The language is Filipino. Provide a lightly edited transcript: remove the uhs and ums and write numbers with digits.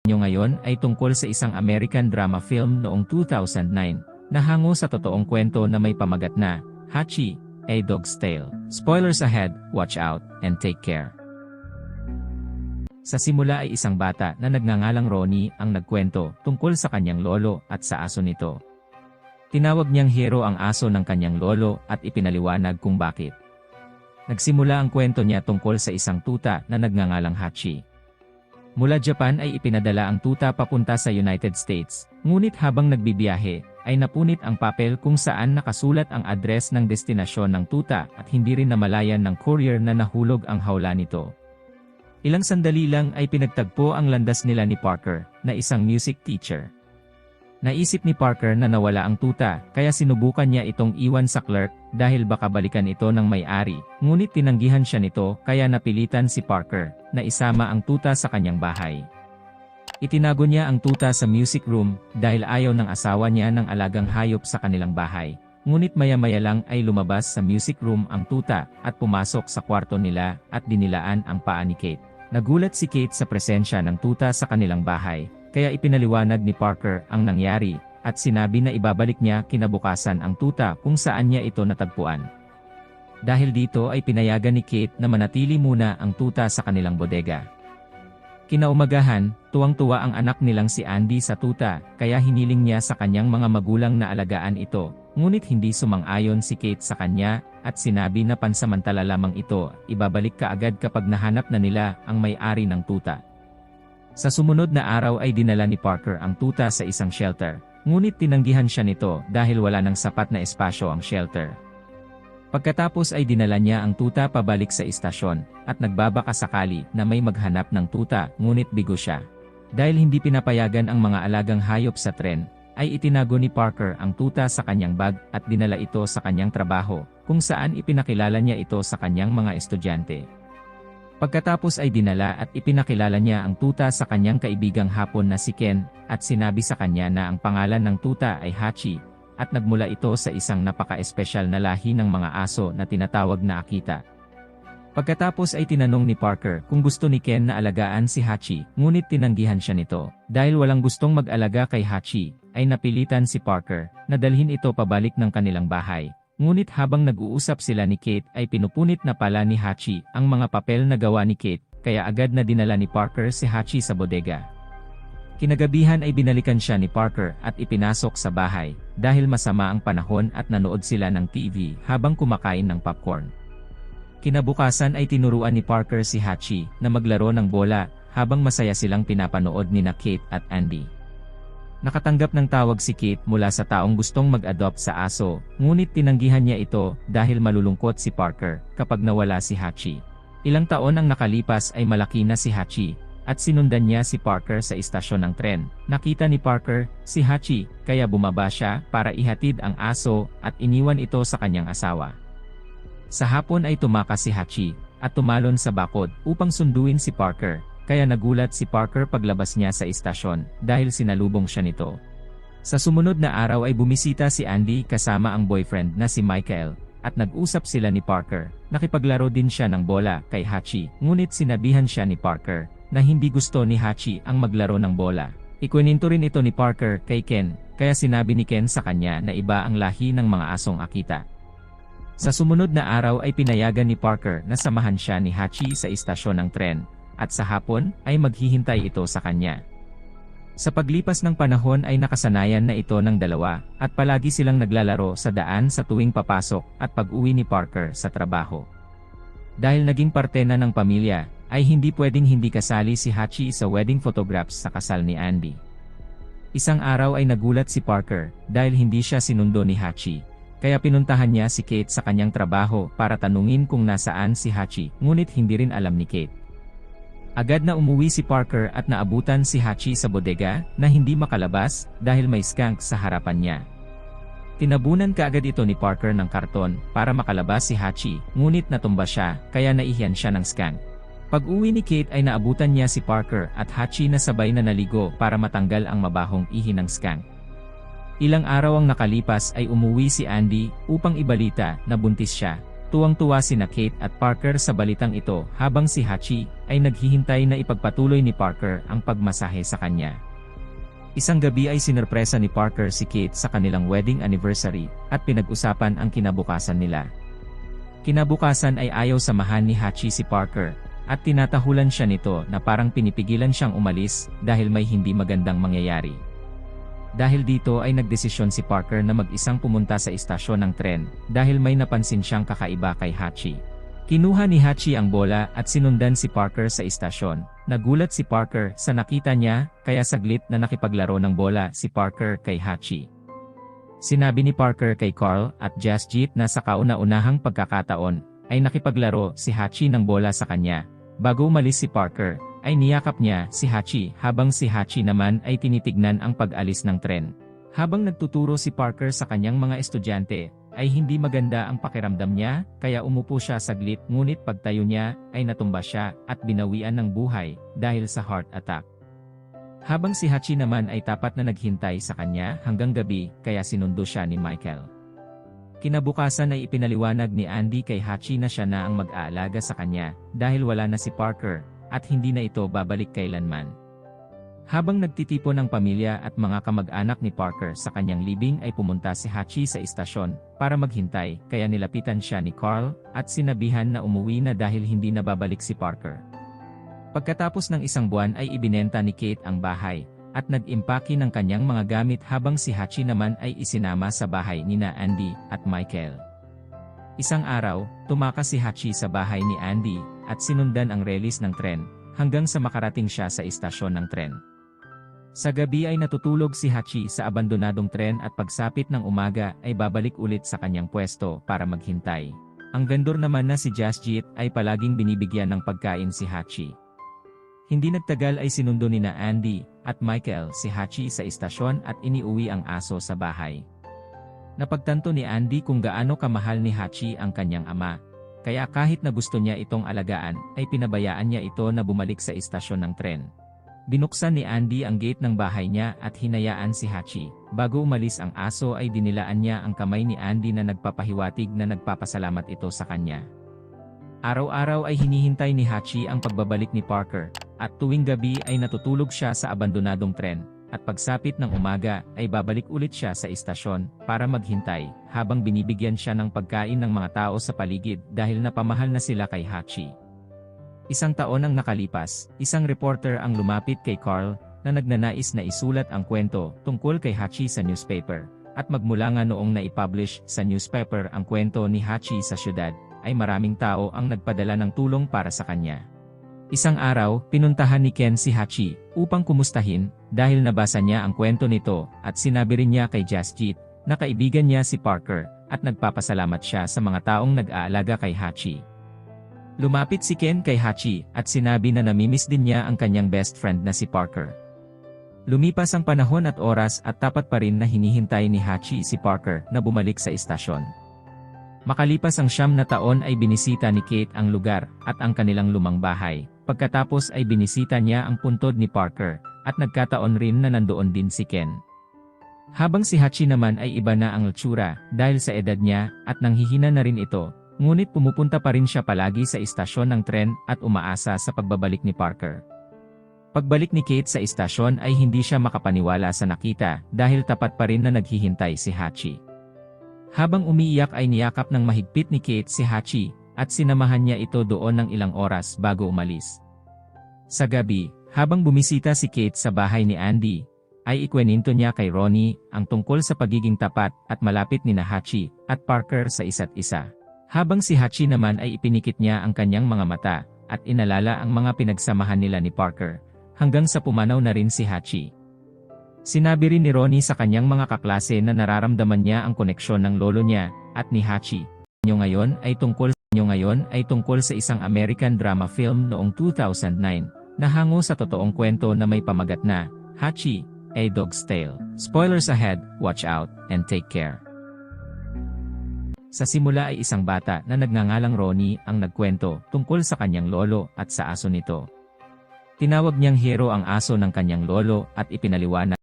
nyo ngayon ay tungkol sa isang American drama film noong 2009 na hango sa totoong kwento na may pamagat na Hachi, A Dog's Tale. Spoilers ahead, watch out, and take care. Sa simula ay isang bata na nagngangalang Ronnie ang nagkwento tungkol sa kanyang lolo at sa aso nito. Tinawag niyang hero ang aso ng kanyang lolo at ipinaliwanag kung bakit. Nagsimula ang kwento niya tungkol sa isang tuta na nagngangalang Hachi. Mula Japan ay ipinadala ang tuta papunta sa United States, ngunit habang nagbibiyahe, ay napunit ang papel kung saan nakasulat ang address ng destinasyon ng tuta at hindi rin namalayan ng courier na nahulog ang hawla nito. Ilang sandali lang ay pinagtagpo ang landas nila ni Parker, na isang music teacher. Naisip ni Parker na nawala ang tuta, kaya sinubukan niya itong iwan sa clerk dahil baka balikan ito ng may-ari, ngunit tinanggihan siya nito kaya napilitan si Parker na isama ang tuta sa kanyang bahay. Itinago niya ang tuta sa music room dahil ayaw ng asawa niya ng alagang hayop sa kanilang bahay, ngunit maya-maya lang ay lumabas sa music room ang tuta at pumasok sa kwarto nila at dinilaan ang paa ni Kate. Nagulat si Kate sa presensya ng tuta sa kanilang bahay. Kaya ipinaliwanag ni Parker ang nangyari, at sinabi na ibabalik niya kinabukasan ang tuta kung saan niya ito natagpuan. Dahil dito ay pinayagan ni Kate na manatili muna ang tuta sa kanilang bodega. Kinaumagahan, tuwang-tuwa ang anak nilang si Andy sa tuta, kaya hiniling niya sa kanyang mga magulang na alagaan ito, ngunit hindi sumang-ayon si Kate sa kanya, at sinabi na pansamantala lamang ito, ibabalik kaagad kapag nahanap na nila ang may-ari ng tuta. Sa sumunod na araw ay dinala ni Parker ang tuta sa isang shelter, ngunit tinanggihan siya nito dahil wala ng sapat na espasyo ang shelter. Pagkatapos ay dinala niya ang tuta pabalik sa istasyon, at nagbabaka sakali na may maghanap ng tuta, ngunit bigo siya. Dahil hindi pinapayagan ang mga alagang hayop sa tren, ay itinago ni Parker ang tuta sa kanyang bag at dinala ito sa kanyang trabaho, kung saan ipinakilala niya ito sa kanyang mga estudyante. Pagkatapos ay dinala at ipinakilala niya ang tuta sa kanyang kaibigang hapon na si Ken, at sinabi sa kanya na ang pangalan ng tuta ay Hachi, at nagmula ito sa isang napaka-espesyal na lahi ng mga aso na tinatawag na Akita. Pagkatapos ay tinanong ni Parker kung gusto ni Ken na alagaan si Hachi, ngunit tinanggihan siya nito. Dahil walang gustong mag-alaga kay Hachi, ay napilitan si Parker na dalhin ito pabalik ng kanilang bahay. Ngunit habang nag-uusap sila ni Kate ay pinupunit na pala ni Hachi ang mga papel na gawa ni Kate, kaya agad na dinala ni Parker si Hachi sa bodega. Kinagabihan ay binalikan siya ni Parker at ipinasok sa bahay, dahil masama ang panahon at nanood sila ng TV habang kumakain ng popcorn. Kinabukasan ay tinuruan ni Parker si Hachi na maglaro ng bola habang masaya silang pinapanood ni Kate at Andy. Nakatanggap ng tawag si Kate mula sa taong gustong mag-adopt sa aso, ngunit tinanggihan niya ito dahil malulungkot si Parker kapag nawala si Hachi. Ilang taon ang nakalipas ay malaki na si Hachi, at sinundan niya si Parker sa istasyon ng tren. Nakita ni Parker si Hachi, kaya bumaba siya para ihatid ang aso at iniwan ito sa kanyang asawa. Sa hapon ay tumakas si Hachi at tumalon sa bakod upang sunduin si Parker. Kaya nagulat si Parker paglabas niya sa istasyon dahil sinalubong siya nito. Sa sumunod na araw ay bumisita si Andy kasama ang boyfriend na si Michael, at nag-usap sila ni Parker. Nakipaglaro din siya ng bola kay Hachi, ngunit sinabihan siya ni Parker na hindi gusto ni Hachi ang maglaro ng bola. Ikuninto rin ito ni Parker kay Ken, kaya sinabi ni Ken sa kanya na iba ang lahi ng mga asong Akita. Sa sumunod na araw ay pinayagan ni Parker na samahan siya ni Hachi sa istasyon ng tren, at sa hapon ay maghihintay ito sa kanya. Sa paglipas ng panahon ay nakasanayan na ito ng dalawa, at palagi silang naglalaro sa daan sa tuwing papasok at pag-uwi ni Parker sa trabaho. Dahil naging parte na ng pamilya, ay hindi pwedeng hindi kasali si Hachi sa wedding photographs sa kasal ni Andy. Isang araw ay nagulat si Parker dahil hindi siya sinundo ni Hachi, kaya pinuntahan niya si Kate sa kanyang trabaho para tanungin kung nasaan si Hachi, ngunit hindi rin alam ni Kate. Agad na umuwi si Parker at naabutan si Hachi sa bodega na hindi makalabas dahil may skunk sa harapan niya. Tinabunan kaagad ito ni Parker ng karton para makalabas si Hachi, ngunit natumba siya kaya naihiyan siya ng skunk. Pag-uwi ni Kate ay naabutan niya si Parker at Hachi na sabay na naligo para matanggal ang mabahong ihi ng skunk. Ilang araw ang nakalipas ay umuwi si Andy upang ibalita na buntis siya. Tuwang-tuwa sina Kate at Parker sa balitang ito habang si Hachi ay naghihintay na ipagpatuloy ni Parker ang pagmasahe sa kanya. Isang gabi ay sinurpresa ni Parker si Kate sa kanilang wedding anniversary at pinag-usapan ang kinabukasan nila. Kinabukasan ay ayaw samahan ni Hachi si Parker at tinatahulan siya nito na parang pinipigilan siyang umalis dahil may hindi magandang mangyayari. Dahil dito ay nagdesisyon si Parker na mag-isang pumunta sa istasyon ng tren dahil may napansin siyang kakaiba kay Hachi. Kinuha ni Hachi ang bola at sinundan si Parker sa istasyon. Nagulat si Parker sa nakita niya kaya saglit na nakipaglaro ng bola si Parker kay Hachi. Sinabi ni Parker kay Carl at Jasjit na sa kauna-unahang pagkakataon ay nakipaglaro si Hachi ng bola sa kanya. Bago umalis si Parker, ay niyakap niya si Hachi habang si Hachi naman ay tinitignan ang pag-alis ng tren. Habang nagtuturo si Parker sa kanyang mga estudyante, ay hindi maganda ang pakiramdam niya kaya umupo siya saglit ngunit pagtayo niya ay natumba siya at binawian ng buhay dahil sa heart attack. Habang si Hachi naman ay tapat na naghintay sa kanya hanggang gabi kaya sinundo siya ni Michael. Kinabukasan ay ipinaliwanag ni Andy kay Hachi na siya na ang mag-aalaga sa kanya dahil wala na si Parker at hindi na ito babalik kailanman. Habang nagtitipon ang pamilya at mga kamag-anak ni Parker sa kanyang libing ay pumunta si Hachi sa istasyon para maghintay kaya nilapitan siya ni Carl at sinabihan na umuwi na dahil hindi na babalik si Parker. Pagkatapos ng isang buwan ay ibinenta ni Kate ang bahay at nag-impake ng kanyang mga gamit habang si Hachi naman ay isinama sa bahay nina Andy at Michael. Isang araw, tumakas si Hachi sa bahay ni Andy at sinundan ang relis ng tren hanggang sa makarating siya sa istasyon ng tren. Sa gabi ay natutulog si Hachi sa abandonadong tren at pagsapit ng umaga ay babalik ulit sa kanyang pwesto para maghintay. Ang vendor naman na si Jasjit ay palaging binibigyan ng pagkain si Hachi. Hindi nagtagal ay sinundo nina Andy at Michael si Hachi sa istasyon at iniuwi ang aso sa bahay. Napagtanto ni Andy kung gaano kamahal ni Hachi ang kanyang ama, kaya kahit na gusto niya itong alagaan ay pinabayaan niya ito na bumalik sa istasyon ng tren. Binuksan ni Andy ang gate ng bahay niya at hinayaan si Hachi. Bago umalis ang aso ay dinilaan niya ang kamay ni Andy na nagpapahiwatig na nagpapasalamat ito sa kanya. Araw-araw ay hinihintay ni Hachi ang pagbabalik ni Parker, at tuwing gabi ay natutulog siya sa abandonadong tren, at pagsapit ng umaga ay babalik ulit siya sa istasyon para maghintay habang binibigyan siya ng pagkain ng mga tao sa paligid dahil napamahal na sila kay Hachi. Isang taon ang nakalipas, isang reporter ang lumapit kay Carl na nagnanais na isulat ang kwento tungkol kay Hachi sa newspaper, at magmula nga noong naipublish sa newspaper ang kwento ni Hachi sa syudad, ay maraming tao ang nagpadala ng tulong para sa kanya. Isang araw, pinuntahan ni Ken si Hachi upang kumustahin dahil nabasa niya ang kwento nito at sinabi rin niya kay Jasjit na kaibigan niya si Parker at nagpapasalamat siya sa mga taong nag-aalaga kay Hachi. Lumapit si Ken kay Hachi at sinabi na namimiss din niya ang kanyang best friend na si Parker. Lumipas ang panahon at oras at tapat pa rin na hinihintay ni Hachi si Parker na bumalik sa istasyon. Makalipas ang 9 na taon ay binisita ni Kate ang lugar at ang kanilang lumang bahay. Pagkatapos ay binisita niya ang puntod ni Parker at nagkataon rin na nandoon din si Ken. Habang si Hachi naman ay iba na ang itsura dahil sa edad niya at nanghihina na rin ito, ngunit pumupunta pa rin siya palagi sa istasyon ng tren at umaasa sa pagbabalik ni Parker. Pagbalik ni Kate sa istasyon ay hindi siya makapaniwala sa nakita dahil tapat pa rin na naghihintay si Hachi. Habang umiiyak ay niyakap ng mahigpit ni Kate si Hachi at sinamahan niya ito doon ng ilang oras bago umalis. Sa gabi, habang bumisita si Kate sa bahay ni Andy, ay ikweninto niya kay Ronnie ang tungkol sa pagiging tapat at malapit ni Hachi at Parker sa isa't isa. Habang si Hachi naman ay ipinikit niya ang kanyang mga mata at inalala ang mga pinagsamahan nila ni Parker, hanggang sa pumanaw na rin si Hachi. Sinabi rin ni Ronnie sa kanyang mga kaklase na nararamdaman niya ang koneksyon ng lolo niya at ni Hachi. Ngayon ay tungkol sa isang American drama film noong 2009 na hango sa totoong kwento na may pamagat na Hachi, A Dog's Tale. Spoilers ahead, watch out, and take care. Sa simula ay isang bata na nagngangalang Ronnie ang nagkwento tungkol sa kanyang lolo at sa aso nito. Tinawag niyang Hero ang aso ng kanyang lolo at ipinaliwanag